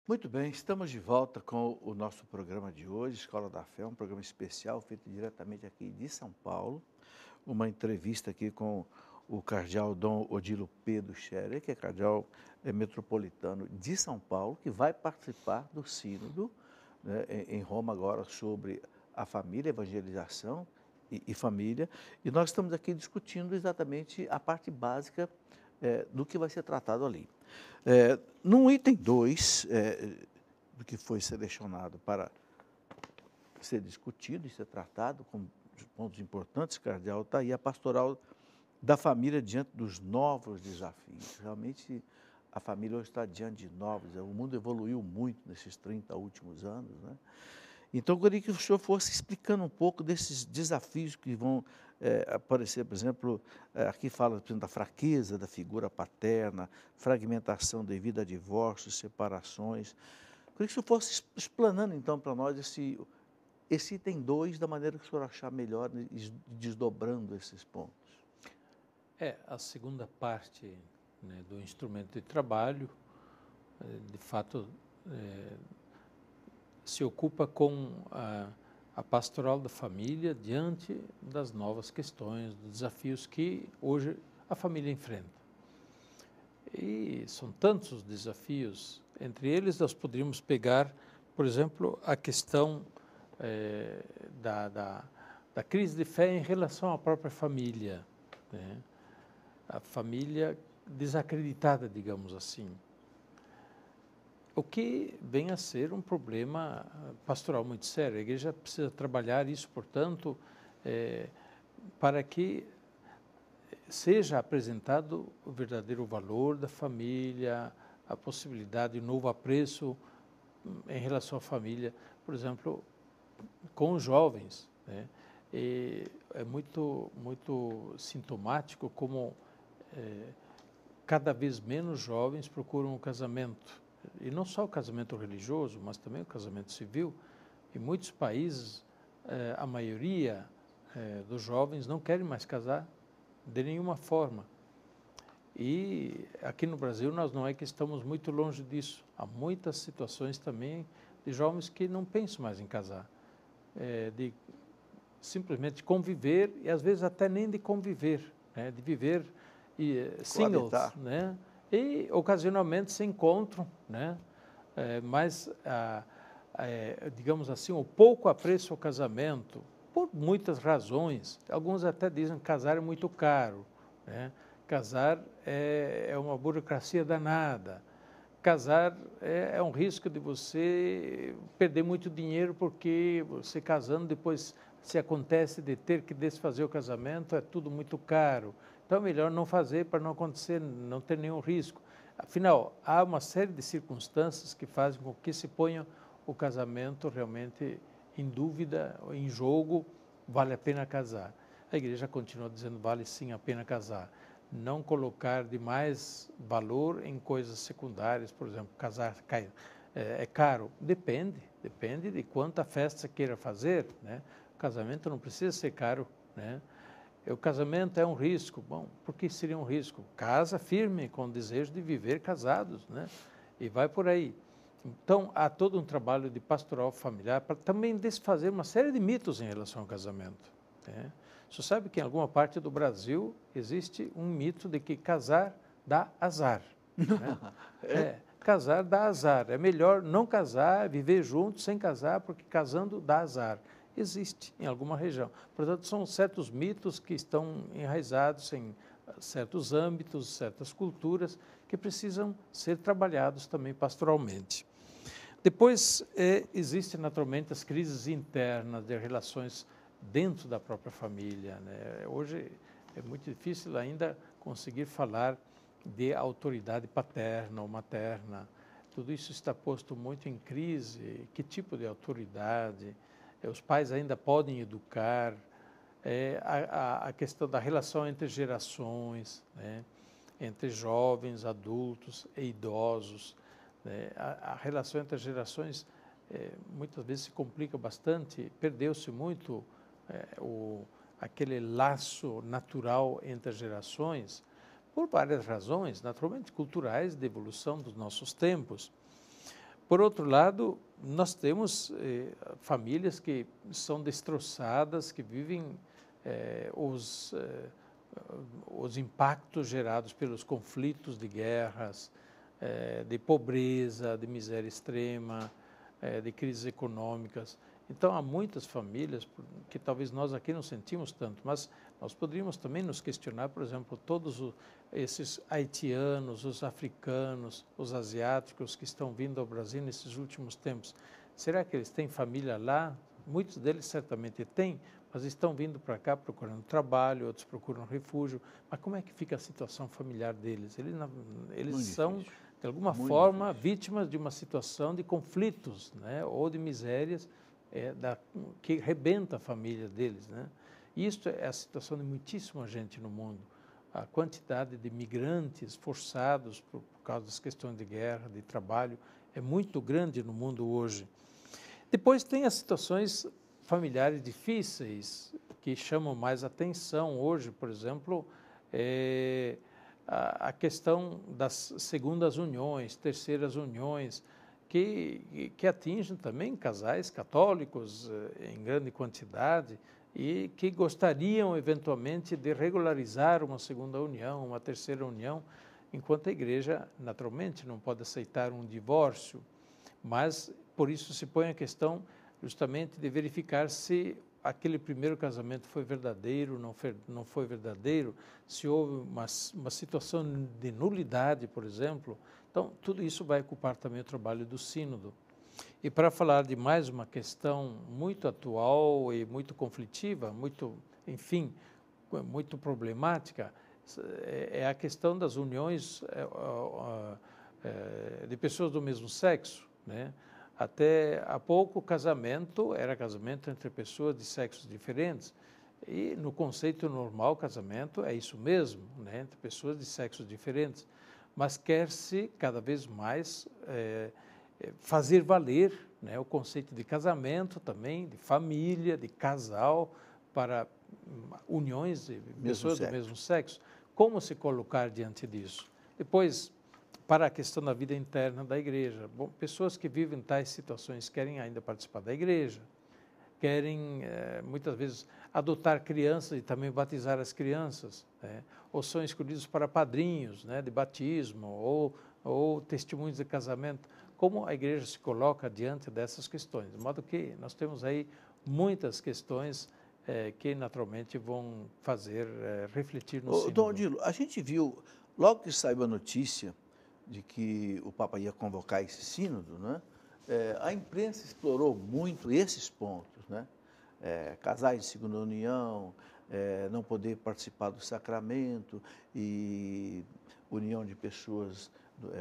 Muito bem, estamos de volta com o nosso programa de hoje, Escola da Fé, um programa especial feito diretamente aqui de São Paulo. Uma entrevista aqui com o cardeal Dom Odilo Pedro Scherer, que é cardeal metropolitano de São Paulo, que vai participar do sínodo, né, em Roma agora sobre a família, evangelização e família. E nós estamos aqui discutindo exatamente a parte básica do que vai ser tratado ali. No item 2, do que foi selecionado para ser discutido e ser tratado, com pontos importantes, cardeal, está aí a pastoral da família diante dos novos desafios. Realmente, a família hoje está diante de novos, o mundo evoluiu muito nesses 30 últimos anos, né? Então, eu queria que o senhor fosse explicando um pouco desses desafios que vão aparecer, por exemplo, aqui fala, por exemplo, da fraqueza da figura paterna, fragmentação devido a divórcios, separações. Eu queria que o senhor fosse explanando, então, para nós esse item 2 da maneira que o senhor achar melhor, desdobrando esses pontos. A segunda parte, né, do instrumento de trabalho, de fato, se ocupa com a pastoral da família diante das novas questões, dos desafios que hoje a família enfrenta. E são tantos os desafios, entre eles nós poderíamos pegar, por exemplo, a questão da crise de fé em relação à própria família, né? A família desacreditada, digamos assim. O que vem a ser um problema pastoral muito sério. A igreja precisa trabalhar isso, portanto, para que seja apresentado o verdadeiro valor da família, a possibilidade de um novo apreço em relação à família, por exemplo, com os jovens, né? E é muito sintomático como cada vez menos jovens procuram o casamento. E não só o casamento religioso, mas também o casamento civil. Em muitos países, a maioria dos jovens não querem mais casar de nenhuma forma. E aqui no Brasil nós não é que estamos muito longe disso. Há muitas situações também de jovens que não pensam mais em casar, de simplesmente conviver, e às vezes até nem de conviver, né, de viver singles, né, e ocasionalmente se encontram, né, mas, digamos assim, o pouco apreço ao casamento, por muitas razões. Alguns até dizem que casar é muito caro, né? Casar é uma burocracia danada. Casar é um risco de você perder muito dinheiro, porque você casando, depois, se acontece de ter que desfazer o casamento, é tudo muito caro. Então, é melhor não fazer para não acontecer, não ter nenhum risco. Afinal, há uma série de circunstâncias que fazem com que se ponha o casamento realmente em dúvida, em jogo, vale a pena casar. A igreja continua dizendo, vale sim a pena casar. Não colocar demais valor em coisas secundárias, por exemplo, casar é caro. Depende de quanta festa você queira fazer, né? O casamento não precisa ser caro, né? O casamento é um risco. Bom, por que seria um risco? Casa firme, com o desejo de viver casados, né? E vai por aí. Então, há todo um trabalho de pastoral familiar para também desfazer uma série de mitos em relação ao casamento, né? Você sabe que em alguma parte do Brasil existe um mito de que casar dá azar, né? Casar dá azar. É melhor não casar, viver junto sem casar, porque casando dá azar. Existe em alguma região. Portanto, são certos mitos que estão enraizados em certos âmbitos, certas culturas, que precisam ser trabalhados também pastoralmente. Depois, existem naturalmente as crises internas de relações dentro da própria família, né? Hoje é muito difícil ainda conseguir falar de autoridade paterna ou materna. Tudo isso está posto muito em crise. Que tipo de autoridade? Os pais ainda podem educar, a questão da relação entre gerações, né? Entre jovens, adultos e idosos, né? A relação entre as gerações muitas vezes se complica bastante, perdeu-se muito aquele laço natural entre as gerações, por várias razões, naturalmente culturais, de evolução dos nossos tempos. Por outro lado, nós temos famílias que são destroçadas, que vivem os impactos gerados pelos conflitos de guerras, de pobreza, de miséria extrema, de crises econômicas. Então, há muitas famílias que talvez nós aqui não sentimos tanto, mas nós poderíamos também nos questionar, por exemplo, todos esses haitianos, os africanos, os asiáticos que estão vindo ao Brasil nesses últimos tempos. Será que eles têm família lá? Muitos deles certamente têm, mas estão vindo para cá procurando trabalho, outros procuram refúgio. Mas como é que fica a situação familiar deles? Eles são, de alguma forma, vítimas de uma situação de conflitos, né? Ou de misérias que rebenta a família deles, né? Isso é a situação de muitíssima gente no mundo. A quantidade de migrantes forçados por causa das questões de guerra, de trabalho, é muito grande no mundo hoje. Depois tem as situações familiares difíceis, que chamam mais atenção hoje, por exemplo, a questão das segundas uniões, terceiras uniões, que atingem também casais católicos em grande quantidade e que gostariam, eventualmente, de regularizar uma segunda união, uma terceira união, enquanto a igreja, naturalmente, não pode aceitar um divórcio, mas por isso se põe a questão justamente de verificar se aquele primeiro casamento foi verdadeiro, não foi verdadeiro, se houve uma situação de nulidade, por exemplo. Então, tudo isso vai ocupar também o trabalho do sínodo. E para falar de mais uma questão muito atual e muito conflitiva, enfim, muito problemática, é a questão das uniões de pessoas do mesmo sexo, né? Até há pouco, o casamento era casamento entre pessoas de sexos diferentes. E no conceito normal, casamento é isso mesmo, né? Entre pessoas de sexos diferentes. Mas quer-se cada vez mais fazer valer, né, o conceito de casamento também, de família, de casal, para uniões de pessoas do mesmo sexo. Como se colocar diante disso? Depois, para a questão da vida interna da igreja. Bom, pessoas que vivem tais situações querem ainda participar da igreja, querem muitas vezes adotar crianças e também batizar as crianças, né? Ou são escolhidos para padrinhos, né, de batismo ou testemunhos de casamento. Como a igreja se coloca diante dessas questões? De modo que nós temos aí muitas questões que naturalmente vão fazer refletir no sínodo. Dom Odilo, a gente viu, logo que saiu a notícia de que o Papa ia convocar esse sínodo, né? A imprensa explorou muito esses pontos, né? Casais de segunda união, não poder participar do sacramento e união de pessoas,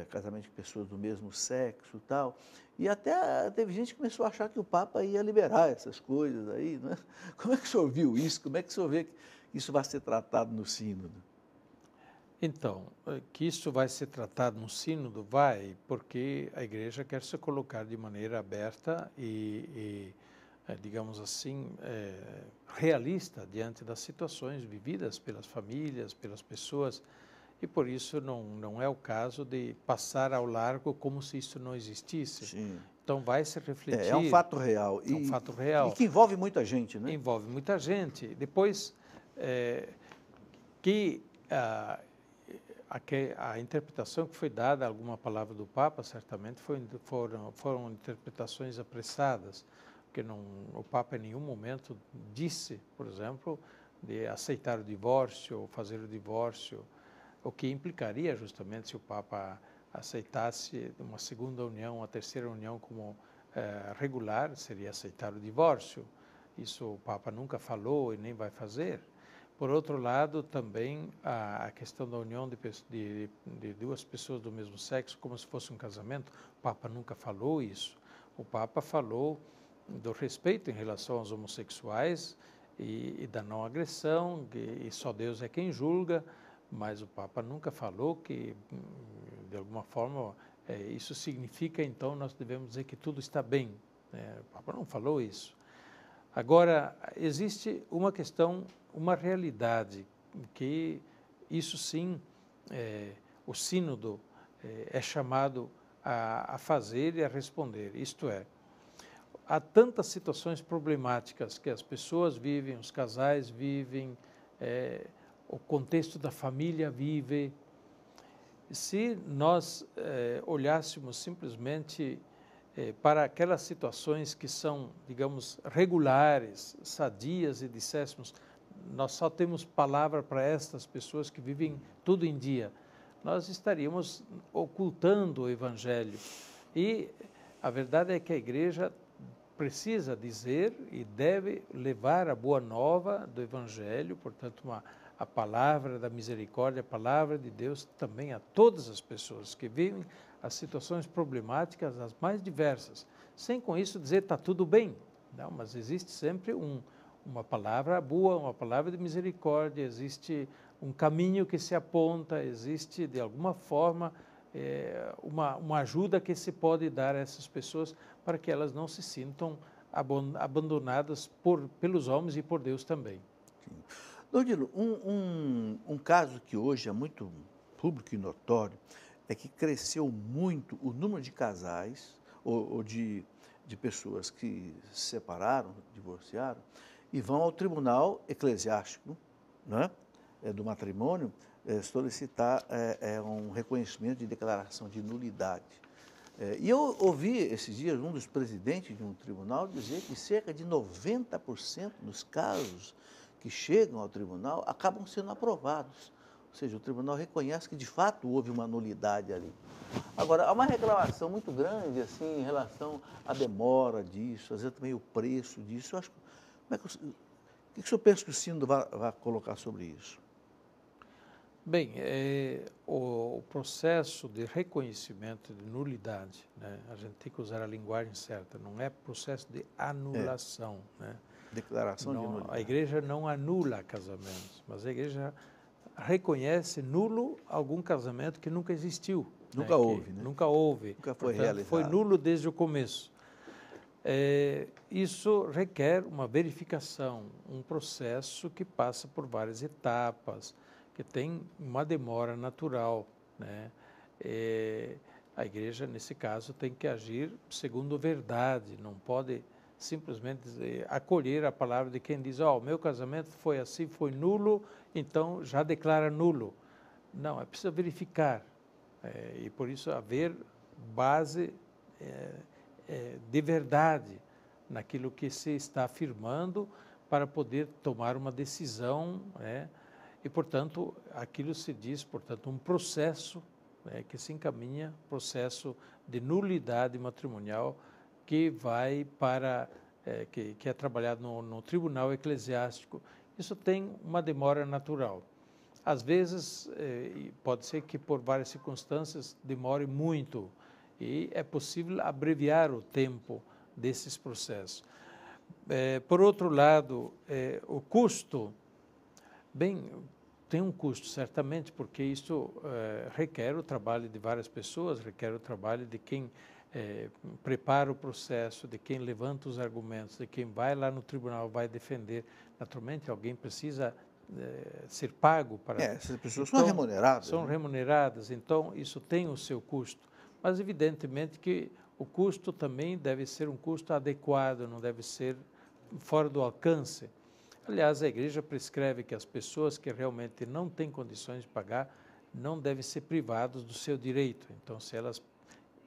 casamento de pessoas do mesmo sexo e tal. E até teve gente que começou a achar que o Papa ia liberar essas coisas aí, né? Como é que o senhor viu isso? Como é que o senhor vê que isso vai ser tratado no sínodo? Então, que isso vai ser tratado no sínodo, vai, porque a igreja quer se colocar de maneira aberta e digamos assim, realista diante das situações vividas pelas famílias, pelas pessoas, e por isso não é o caso de passar ao largo como se isso não existisse. Sim. Então, vai se refletir... É um fato real. É um fato real. E que envolve muita gente, né? Envolve muita gente. Depois, a interpretação que foi dada a alguma palavra do Papa, certamente, foram interpretações apressadas, porque o Papa em nenhum momento disse, por exemplo, de aceitar o divórcio ou fazer o divórcio, o que implicaria justamente se o Papa aceitasse uma segunda união, uma terceira união como regular, seria aceitar o divórcio. Isso o Papa nunca falou e nem vai fazer. Por outro lado, também a questão da união de duas pessoas do mesmo sexo, como se fosse um casamento, o Papa nunca falou isso. O Papa falou do respeito em relação aos homossexuais e da não agressão, e só Deus é quem julga, mas o Papa nunca falou que, de alguma forma, isso significa, então, nós devemos dizer que tudo está bem. O Papa não falou isso. Agora, existe uma questão, uma realidade, que isso sim, o sínodo é chamado a fazer e a responder. Isto é, há tantas situações problemáticas que as pessoas vivem, os casais vivem, o contexto da família vive. Se nós olhássemos simplesmente para aquelas situações que são, digamos, regulares, sadias e disséssemos, nós só temos palavra para estas pessoas que vivem tudo em dia, nós estaríamos ocultando o Evangelho. E a verdade é que a igreja precisa dizer e deve levar a boa nova do Evangelho, portanto, a palavra da misericórdia, a palavra de Deus também a todas as pessoas que vivem as situações problemáticas, as mais diversas, sem com isso dizer está tudo bem, não, mas existe sempre uma palavra boa, uma palavra de misericórdia, existe um caminho que se aponta, existe de alguma forma uma ajuda que se pode dar a essas pessoas para que elas não se sintam abandonadas pelos homens e por Deus também. Sim. Odilo, um caso que hoje é muito público e notório é que cresceu muito o número de casais ou de pessoas que se separaram, divorciaram, e vão ao tribunal eclesiástico, né, do matrimônio, solicitar um reconhecimento de declaração de nulidade. E eu ouvi esses dias um dos presidentes de um tribunal dizer que cerca de 90% dos casos que chegam ao tribunal acabam sendo aprovados. Ou seja, o tribunal reconhece que de fato houve uma nulidade ali. Agora, há uma reclamação muito grande assim, em relação à demora disso, às vezes também o preço disso. Eu acho, o que o senhor pensa que o sínodo vai colocar sobre isso? Bem, o processo de reconhecimento de nulidade, né, a gente tem que usar a linguagem certa, não é processo de anulação. Né? Declaração de nulidade. A igreja não anula casamentos, mas a igreja reconhece nulo algum casamento que nunca existiu. Nunca houve, né? Nunca houve. Nunca foi Portanto, realizado. foi nulo desde o começo. Isso requer uma verificação, um processo que passa por várias etapas, que tem uma demora natural, né? A igreja, nesse caso, tem que agir segundo verdade, não pode simplesmente acolher a palavra de quem diz, o meu casamento foi assim, foi nulo, então já declara nulo. Não, é preciso verificar, e por isso haver base de verdade naquilo que se está afirmando para poder tomar uma decisão, e, portanto, aquilo se diz, portanto, um processo que se encaminha, processo de nulidade matrimonial que vai para, que é trabalhado no tribunal eclesiástico. Isso tem uma demora natural. Às vezes, pode ser que por várias circunstâncias demore muito e é possível abreviar o tempo desses processos. Por outro lado, o custo, bem, tem um custo certamente, porque isso requer o trabalho de várias pessoas, requer o trabalho de quem prepara o processo, de quem levanta os argumentos, de quem vai lá no tribunal, vai defender. Naturalmente, alguém precisa ser pago para... essas pessoas são remuneradas. São remuneradas, então isso tem o seu custo. Mas, evidentemente, que o custo também deve ser um custo adequado, não deve ser fora do alcance. Aliás, a igreja prescreve que as pessoas que realmente não têm condições de pagar não devem ser privadas do seu direito. Então, se elas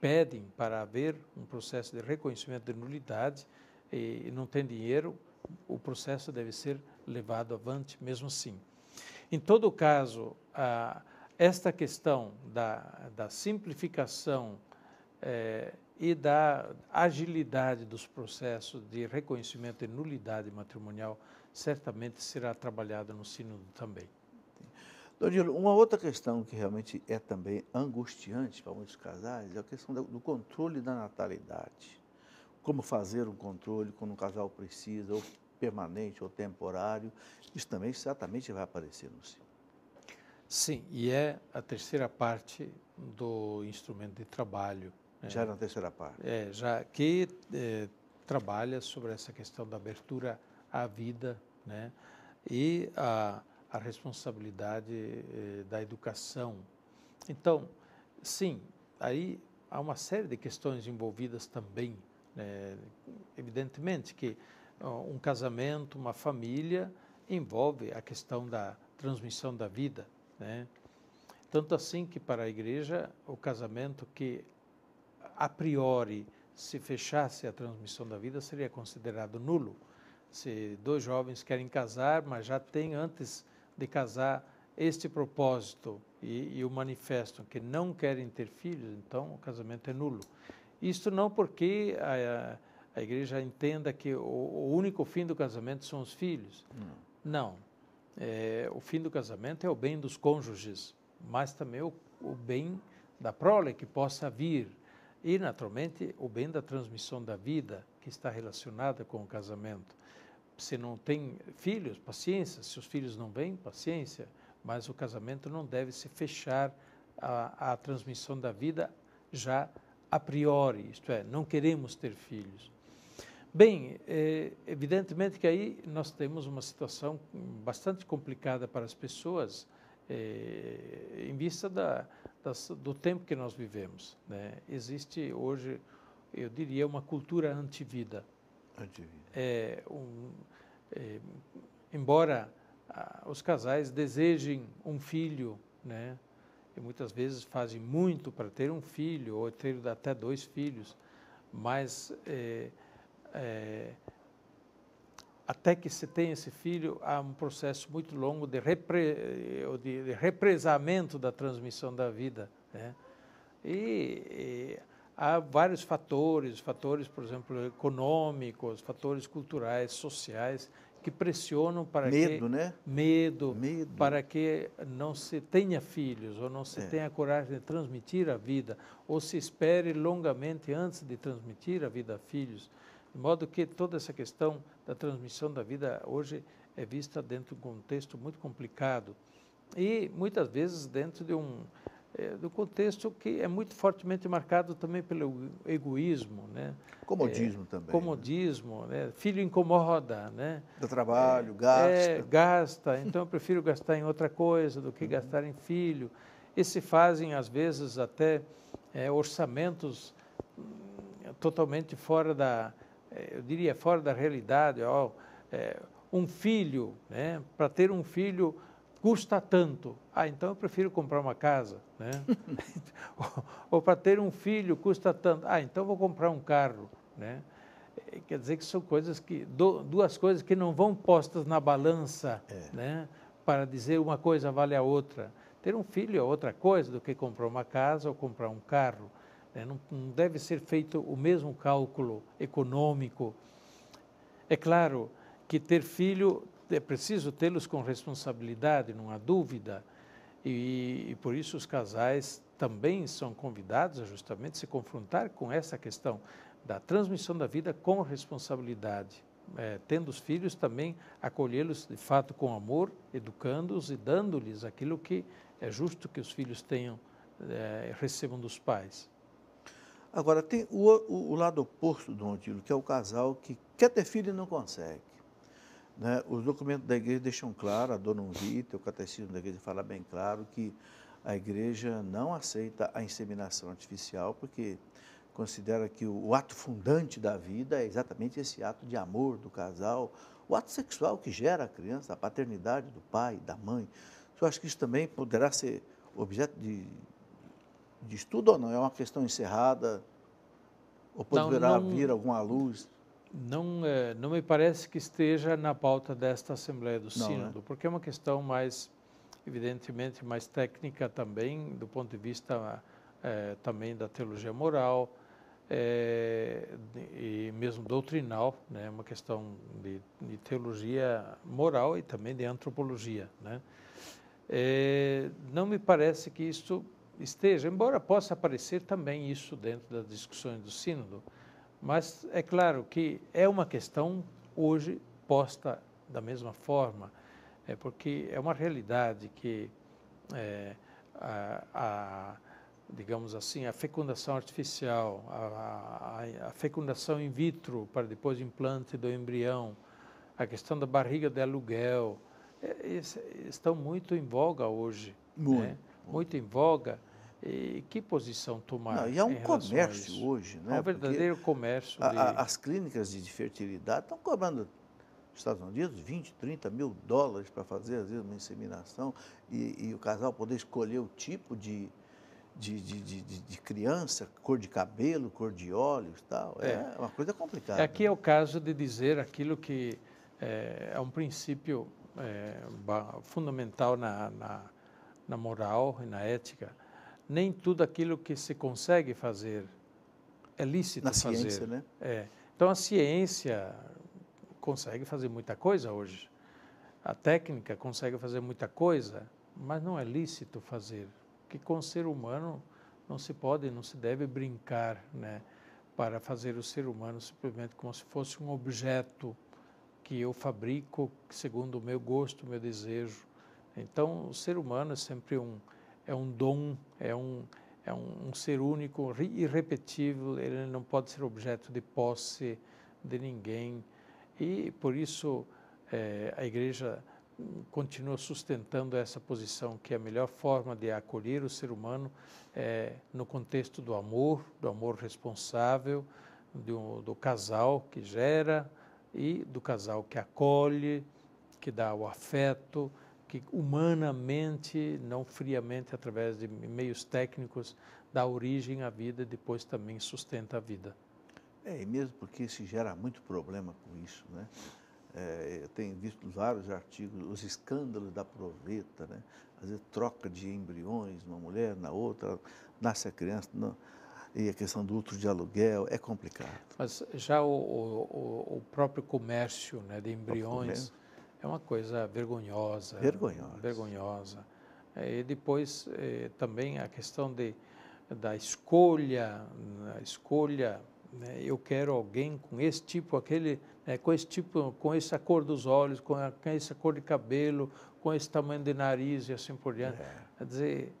pedem para haver um processo de reconhecimento de nulidade e não tem dinheiro, o processo deve ser levado avante mesmo assim. Em todo caso, esta questão da simplificação e da agilidade dos processos de reconhecimento de nulidade matrimonial certamente será trabalhada no sínodo também. Odilo, uma outra questão que realmente é também angustiante para muitos casais é a questão do controle da natalidade. Como fazer um controle quando um casal precisa, ou permanente ou temporário, isso também certamente vai aparecer no sínodo. Sim, e é a terceira parte do instrumento de trabalho. Já na terceira parte. Já que trabalha sobre essa questão da abertura à vida, né? E a responsabilidade da educação. Então, sim, aí há uma série de questões envolvidas também, né? Evidentemente que um casamento, uma família, envolve a questão da transmissão da vida, né? Tanto assim que para a igreja, o casamento que a priori se fechasse a transmissão da vida seria considerado nulo. Se dois jovens querem casar, mas já têm antes de casar este propósito e o manifestam que não querem ter filhos, então o casamento é nulo. Isto não porque a igreja entenda que o único fim do casamento são os filhos. Não. O fim do casamento é o bem dos cônjuges, mas também o bem da prole que possa vir. E, naturalmente, o bem da transmissão da vida, que está relacionada com o casamento. Se não tem filhos, paciência. Se os filhos não vêm, paciência. Mas o casamento não deve se fechar à transmissão da vida já a priori, isto é, não queremos ter filhos. Bem, evidentemente que aí nós temos uma situação bastante complicada para as pessoas, em vista do tempo que nós vivemos, né? Existe hoje, eu diria, uma cultura antivida. Embora os casais desejem um filho, né? E muitas vezes fazem muito para ter um filho, ou ter até 2 filhos, mas até que se tenha esse filho, há um processo muito longo de represamento da transmissão da vida, né? E há vários fatores, por exemplo, econômicos, fatores culturais, sociais, que pressionam para medo, para que não se tenha filhos, ou não se tenha coragem de transmitir a vida, ou se espere longamente antes de transmitir a vida a filhos. De modo que toda essa questão da transmissão da vida hoje é vista dentro de um contexto muito complicado e muitas vezes dentro de do contexto que é muito fortemente marcado também pelo egoísmo, né? Comodismo também. Comodismo, né? Filho incomoda, né? Dá trabalho, gasta. Gasta, então eu prefiro gastar em outra coisa do que gastar em filho. E se fazem, às vezes, até orçamentos totalmente fora eu diria, fora da realidade. Um filho, né? Para ter um filho custa tanto. Então eu prefiro comprar uma casa, né? Ou para ter um filho custa tanto. Então eu vou comprar um carro, né? Quer dizer que são coisas duas coisas que não vão postas na balança, né? Para dizer uma coisa vale a outra. Ter um filho é outra coisa do que comprar uma casa ou comprar um carro, né? Não deve ser feito o mesmo cálculo econômico. É claro que ter filho é preciso tê-los com responsabilidade, não há dúvida, e por isso os casais também são convidados a justamente se confrontar com essa questão da transmissão da vida com responsabilidade, tendo os filhos também acolhê-los de fato com amor, educando-os e dando-lhes aquilo que é justo que os filhos recebam dos pais. Agora, tem o lado oposto, Dom Odilo, que é o casal que quer ter filho e não consegue. Né? Os documentos da igreja deixam claro, a Donum Vitae, o catecismo da igreja fala bem claro que a igreja não aceita a inseminação artificial porque considera que o ato fundante da vida é exatamente esse ato de amor do casal, o ato sexual que gera a criança, a paternidade do pai, da mãe. Eu acho que isso também poderá ser objeto de estudo ou não? É uma questão encerrada? Ou poderá vir alguma luz? Não me parece que esteja na pauta desta Assembleia do Sínodo, né? porque é uma questão evidentemente, mais técnica também, do ponto de vista também da teologia moral, e mesmo doutrinal, né? Uma questão de teologia moral e também de antropologia, né? Não me parece que isso esteja, embora possa aparecer também isso dentro das discussões do Sínodo, mas é claro que é uma questão hoje posta da mesma forma, porque é uma realidade que digamos assim, a fecundação artificial, a fecundação in vitro para depois o implante do embrião, a questão da barriga de aluguel, estão muito em voga hoje, muito, né? Muito em voga. E que posição tomar Não, e há um em relação a comércio isso? hoje, Há né? um verdadeiro comércio de... As clínicas de fertilidade estão cobrando nos Estados Unidos 20, 30 mil dólares para fazer, às vezes, uma inseminação e o casal poder escolher o tipo de criança, cor de cabelo, cor de olhos e tal. É uma coisa complicada. Aqui é o caso de dizer aquilo que é um princípio fundamental na moral e na ética. Nem tudo aquilo que se consegue fazer é lícito Na fazer. ciência, né? Então, a ciência consegue fazer muita coisa hoje. A técnica consegue fazer muita coisa, mas não é lícito fazer. Porque com o ser humano não se pode, não se deve brincar, né? Para fazer o ser humano simplesmente como se fosse um objeto que eu fabrico segundo o meu gosto, o meu desejo. Então, o ser humano é sempre um dom, é um ser único, irrepetível, ele não pode ser objeto de posse de ninguém. E, por isso, a Igreja continua sustentando essa posição, que é a melhor forma de acolher o ser humano no contexto do amor responsável, do casal que gera e do casal que acolhe, que dá o afeto, que humanamente, não friamente, através de meios técnicos, dá origem à vida e depois também sustenta a vida. E mesmo porque se gera muito problema com isso, né? Eu tenho visto vários artigos, os escândalos da proveta, né? Às vezes troca de embriões, uma mulher na outra, nasce a criança, não, e a questão do útero de aluguel, é complicado. Mas já o próprio comércio, né, de embriões é uma coisa vergonhosa. Vergonhosa. E depois também a questão da escolha, né, eu quero alguém com esse tipo, com esse tipo, com essa cor dos olhos, com essa cor de cabelo, com esse tamanho de nariz e assim por diante. Quer dizer,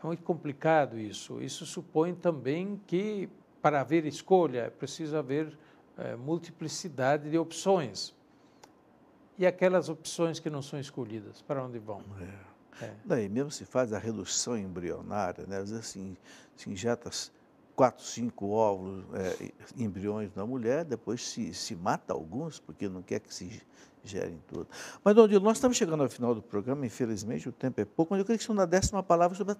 é muito complicado isso. Isso supõe também que, para haver escolha, precisa haver multiplicidade de opções. E aquelas opções que não são escolhidas, para onde vão? Daí mesmo se faz a redução embrionária, né? Às vezes se injeta 4, 5 óvulos, embriões na mulher, depois se mata alguns, porque não quer que se gerem todos. Mas, Dom Odilo, nós estamos chegando ao final do programa, infelizmente o tempo é pouco, mas eu queria que o senhor na 10ª palavra sobre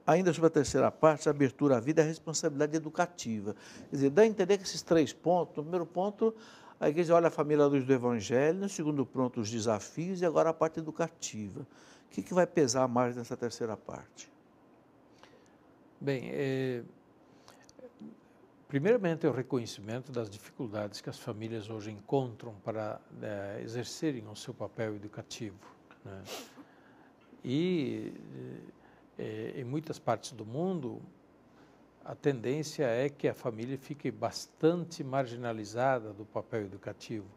ainda sobre a terceira parte, a abertura à vida e a responsabilidade educativa. Quer dizer, dá a entender que esses 3 pontos, no primeiro ponto, a igreja olha a família à luz do Evangelho, no segundo ponto, os desafios, e agora a parte educativa. O que vai pesar mais nessa terceira parte? Bem, primeiramente é o reconhecimento das dificuldades que as famílias hoje encontram para exercerem o seu papel educativo, né? E em muitas partes do mundo, a tendência é que a família fique bastante marginalizada do papel educativo.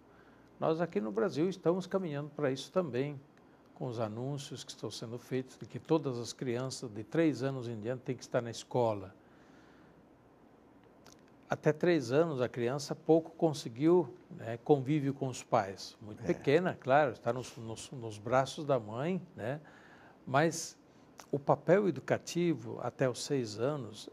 Nós aqui no Brasil estamos caminhando para isso também, com os anúncios que estão sendo feitos de que todas as crianças de 3 anos em diante têm que estar na escola. Até 3 anos a criança pouco conseguiu convívio com os pais. Muito pequena, claro, está nos braços da mãe, né? Mas o papel educativo até os 6 anos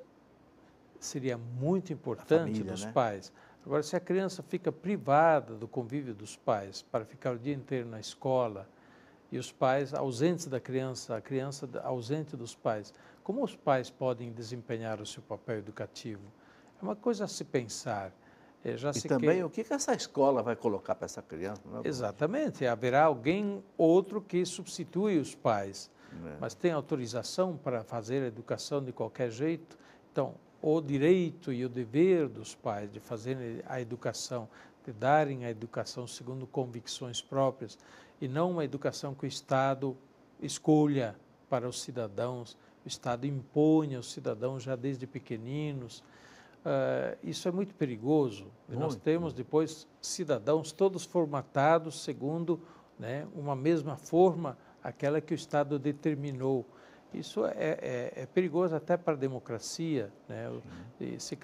seria muito importante família, dos né? pais. Agora, se a criança fica privada do convívio dos pais para ficar o dia inteiro na escola e os pais ausentes da criança, a criança ausente dos pais, como os pais podem desempenhar o seu papel educativo? É uma coisa a se pensar. O que essa escola vai colocar para essa criança? Não é? Exatamente, haverá alguém outro que substitui os pais, mas tem autorização para fazer a educação de qualquer jeito? Então, o direito e o dever dos pais de fazerem a educação, de darem a educação segundo convicções próprias, e não uma educação que o Estado escolha para os cidadãos, o Estado impõe aos cidadãos já desde pequeninos. Isso é muito perigoso. Nós temos depois cidadãos todos formatados segundo uma mesma forma, aquela que o Estado determinou. Isso é perigoso até para a democracia, né? E se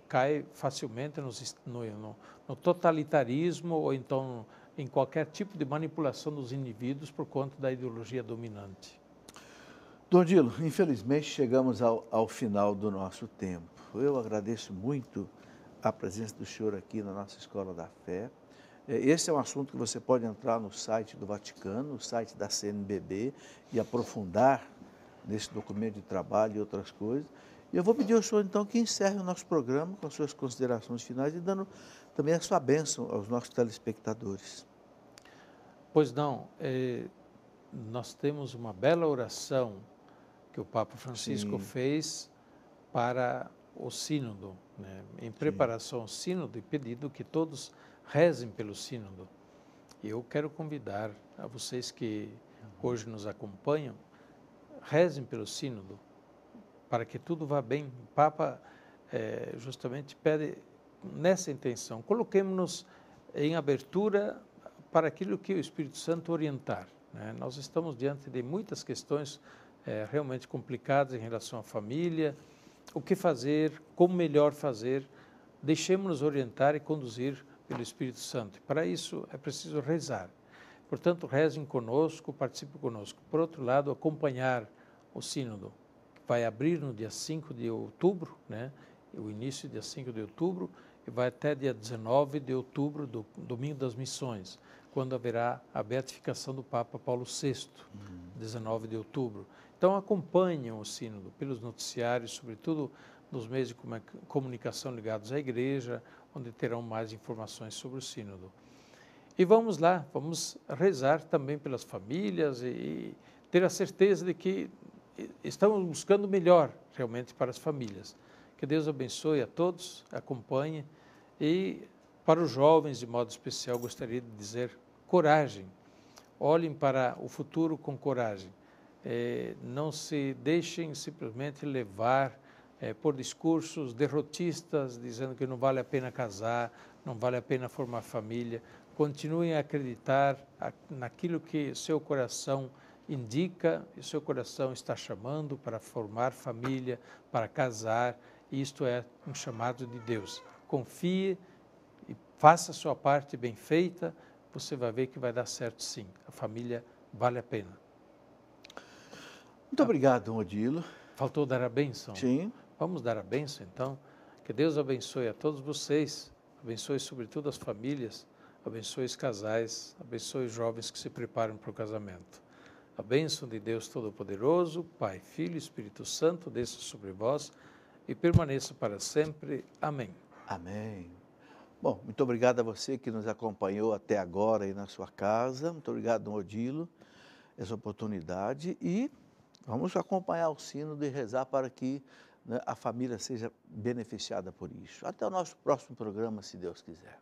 cai facilmente no totalitarismo ou então em qualquer tipo de manipulação dos indivíduos por conta da ideologia dominante. Dom Odilo, infelizmente chegamos ao final do nosso tempo. Eu agradeço muito a presença do senhor aqui na nossa Escola da Fé. Esse é um assunto que você pode entrar no site do Vaticano, no site da CNBB, e aprofundar nesse documento de trabalho e outras coisas. E eu vou pedir ao senhor, então, que encerre o nosso programa com as suas considerações finais e dando também a sua bênção aos nossos telespectadores. Pois não, nós temos uma bela oração que o Papa Francisco fez para o sínodo, né? Em preparação ao sínodo, e pedido que todos rezem pelo sínodo. Eu quero convidar a vocês que hoje nos acompanham, rezem pelo sínodo, para que tudo vá bem. O Papa justamente pede nessa intenção, coloquemos-nos em abertura para aquilo que o Espírito Santo orientar, né? Nós estamos diante de muitas questões realmente complicadas em relação à família, o que fazer, como melhor fazer. Deixemos-nos orientar e conduzir pelo Espírito Santo. Para isso é preciso rezar. Portanto, rezem conosco, participem conosco. Por outro lado, acompanhar o sínodo, que vai abrir no dia 5 de outubro, né? O início dia 5 de outubro, e vai até dia 19 de outubro, do Domingo das Missões, quando haverá a beatificação do Papa Paulo VI, 19 de outubro. Então, acompanhem o sínodo pelos noticiários, sobretudo nos meios de comunicação ligados à igreja, onde terão mais informações sobre o sínodo. E vamos lá, vamos rezar também pelas famílias e ter a certeza de que estamos buscando o melhor realmente para as famílias. Que Deus abençoe a todos, acompanhe. E para os jovens, de modo especial, gostaria de dizer coragem. Olhem para o futuro com coragem. Não se deixem simplesmente levar por discursos derrotistas, dizendo que não vale a pena casar, não vale a pena formar família. Continuem a acreditar naquilo que seu coração indica, e seu coração está chamando para formar família, para casar. Isto é um chamado de Deus. Confie e faça a sua parte bem feita, você vai ver que vai dar certo sim. A família vale a pena. Muito obrigado, Dom Odilo. Faltou dar a bênção? Sim. Vamos dar a bênção, então. Que Deus abençoe a todos vocês, abençoe sobretudo as famílias, abençoe os casais, abençoe os jovens que se preparam para o casamento. A bênção de Deus Todo-Poderoso, Pai, Filho e Espírito Santo, desça sobre vós e permaneça para sempre. Amém. Amém. Bom, muito obrigado a você que nos acompanhou até agora aí na sua casa. Muito obrigado, Dom Odilo, essa oportunidade. E vamos acompanhar o sínodo e rezar para que, né, a família seja beneficiada por isso. Até o nosso próximo programa, se Deus quiser.